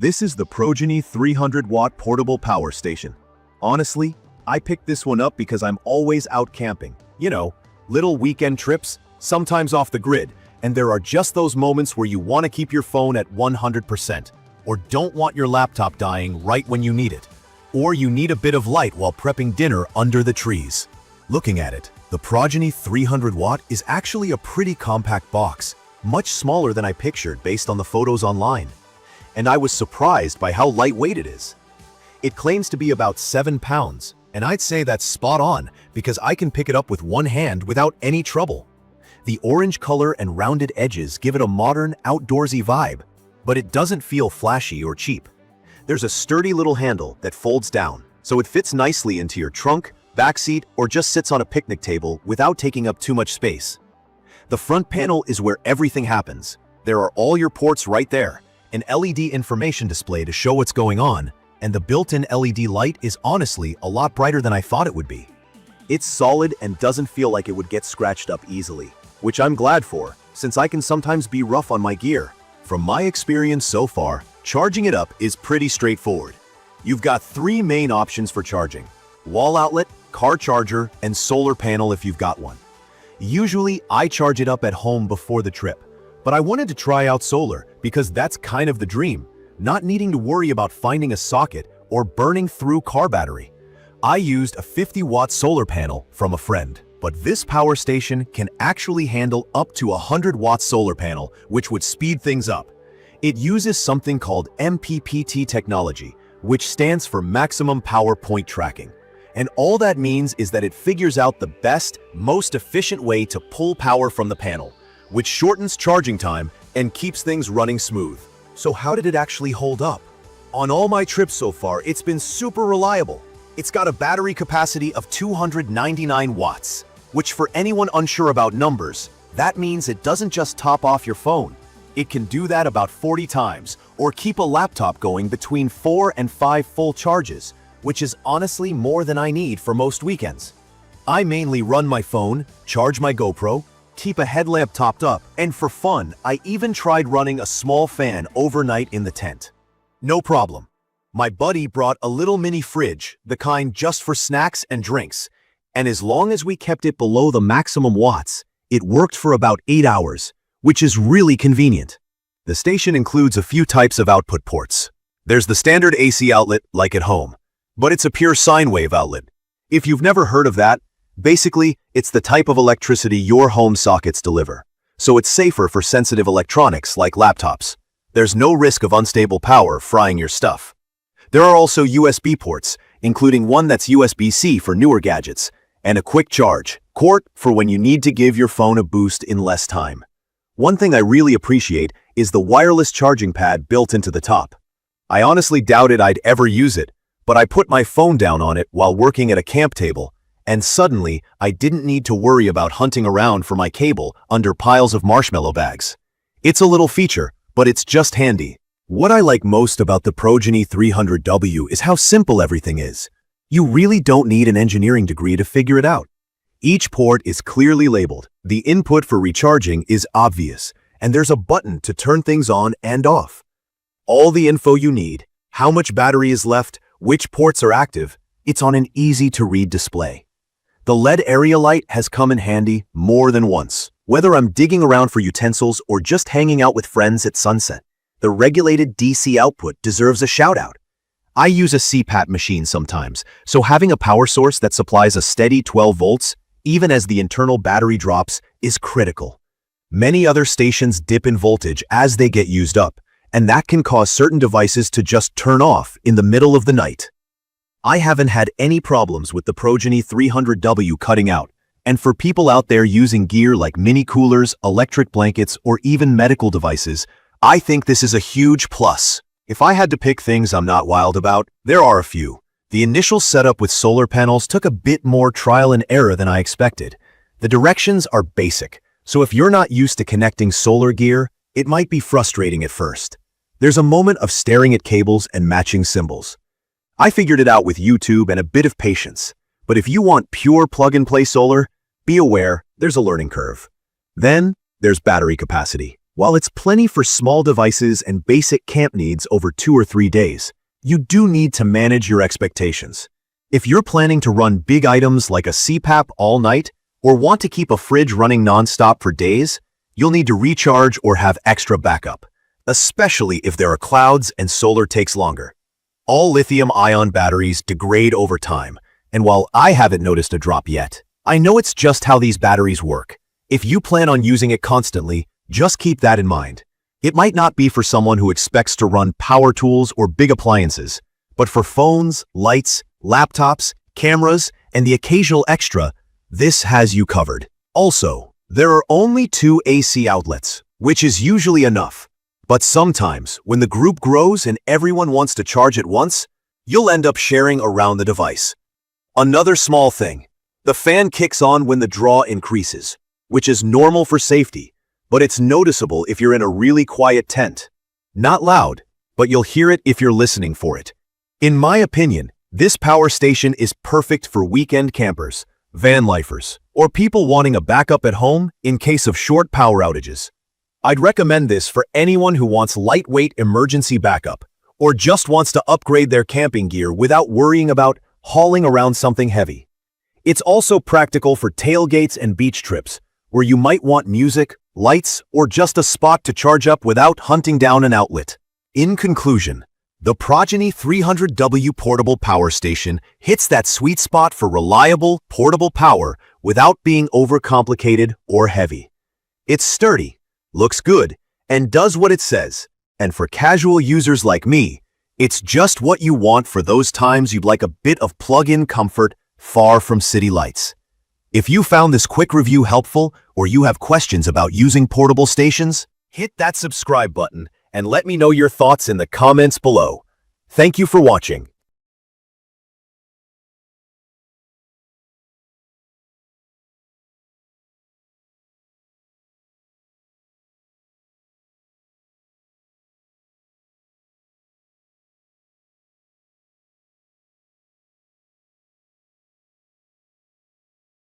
This is the PROGENY 300W portable power station. Honestly, I picked this one up because I'm always out camping. You know, little weekend trips, sometimes off the grid, and there are just those moments where you want to keep your phone at 100%, or don't want your laptop dying right when you need it, or you need a bit of light while prepping dinner under the trees. Looking at it, the PROGENY 300W is actually a pretty compact box, much smaller than I pictured based on the photos online. And I was surprised by how lightweight it is. It claims to be about 7 pounds, and I'd say that's spot on because I can pick it up with one hand without any trouble. The orange color and rounded edges give it a modern, outdoorsy vibe, but it doesn't feel flashy or cheap. There's a sturdy little handle that folds down, so it fits nicely into your trunk, backseat, or just sits on a picnic table without taking up too much space. The front panel is where everything happens. There are all your ports right there, an LED information display to show what's going on, and the built-in LED light is honestly a lot brighter than I thought it would be. It's solid and doesn't feel like it would get scratched up easily, which I'm glad for, since I can sometimes be rough on my gear. From my experience so far, charging it up is pretty straightforward. You've got 3 main options for charging: wall outlet, car charger, and solar panel if you've got one. Usually, I charge it up at home before the trip, but I wanted to try out solar because that's kind of the dream, not needing to worry about finding a socket or burning through car battery. I used a 50-watt solar panel from a friend, but this power station can actually handle up to a 100-watt solar panel, which would speed things up. It uses something called MPPT technology, which stands for Maximum Power Point Tracking. And all that means is that it figures out the best, most efficient way to pull power from the panel, which shortens charging time and keeps things running smooth. So how did it actually hold up? On all my trips so far, it's been super reliable. It's got a battery capacity of 299 watts, which for anyone unsure about numbers, that means it doesn't just top off your phone. It can do that about 40 times, or keep a laptop going between 4 and 5 full charges, which is honestly more than I need for most weekends. I mainly run my phone, charge my GoPro, keep a headlamp topped up, and for fun, I even tried running a small fan overnight in the tent. No problem. My buddy brought a little mini fridge, the kind just for snacks and drinks, and as long as we kept it below the maximum watts, it worked for about 8 hours, which is really convenient. The station includes a few types of output ports. There's the standard AC outlet, like at home, but it's a pure sine wave outlet. If you've never heard of that, basically, it's the type of electricity your home sockets deliver, so it's safer for sensitive electronics like laptops. There's no risk of unstable power frying your stuff. There are also USB ports, including one that's USB-C for newer gadgets, and a quick charge port for when you need to give your phone a boost in less time. One thing I really appreciate is the wireless charging pad built into the top. I honestly doubted I'd ever use it, but I put my phone down on it while working at a camp table, and suddenly, I didn't need to worry about hunting around for my cable under piles of marshmallow bags. It's a little feature, but it's just handy. What I like most about the PROGENY 300W is how simple everything is. You really don't need an engineering degree to figure it out. Each port is clearly labeled, the input for recharging is obvious, and there's a button to turn things on and off. All the info you need, how much battery is left, which ports are active, it's on an easy-to-read display. The LED area light has come in handy more than once. Whether I'm digging around for utensils or just hanging out with friends at sunset, the regulated DC output deserves a shout-out. I use a CPAP machine sometimes, so having a power source that supplies a steady 12 volts, even as the internal battery drops, is critical. Many other stations dip in voltage as they get used up, and that can cause certain devices to just turn off in the middle of the night. I haven't had any problems with the PROGENY 300W cutting out, and for people out there using gear like mini coolers, electric blankets, or even medical devices, I think this is a huge plus. If I had to pick things I'm not wild about, there are a few. The initial setup with solar panels took a bit more trial and error than I expected. The directions are basic, so if you're not used to connecting solar gear, it might be frustrating at first. There's a moment of staring at cables and matching symbols. I figured it out with YouTube and a bit of patience, but if you want pure plug-and-play solar, be aware there's a learning curve. Then there's battery capacity, While it's plenty for small devices and basic camp needs over 2 or 3 days, you do need to manage your expectations. If you're planning to run big items like a CPAP all night, or want to keep a fridge running non-stop for days, you'll need to recharge or have extra backup, especially if there are clouds and solar takes longer. All lithium-ion batteries degrade over time, and while I haven't noticed a drop yet, I know it's just how these batteries work. If you plan on using it constantly, just keep that in mind. It might not be for someone who expects to run power tools or big appliances, but for phones, lights, laptops, cameras, and the occasional extra, this has you covered. Also, there are only 2 AC outlets, which is usually enough. But sometimes, when the group grows and everyone wants to charge at once, you'll end up sharing around the device. Another small thing, the fan kicks on when the draw increases, which is normal for safety, but it's noticeable if you're in a really quiet tent. Not loud, but you'll hear it if you're listening for it. In my opinion, this power station is perfect for weekend campers, van lifers, or people wanting a backup at home in case of short power outages. I'd recommend this for anyone who wants lightweight emergency backup, or just wants to upgrade their camping gear without worrying about hauling around something heavy. It's also practical for tailgates and beach trips, where you might want music, lights, or just a spot to charge up without hunting down an outlet. In conclusion, the PROGENY 300W portable power station hits that sweet spot for reliable, portable power without being overcomplicated or heavy. It's sturdy, looks good, and does what it says. And for casual users like me, it's just what you want for those times you'd like a bit of plug-in comfort far from city lights. If you found this quick review helpful or you have questions about using portable stations, hit that subscribe button and let me know your thoughts in the comments below. Thank you for watching.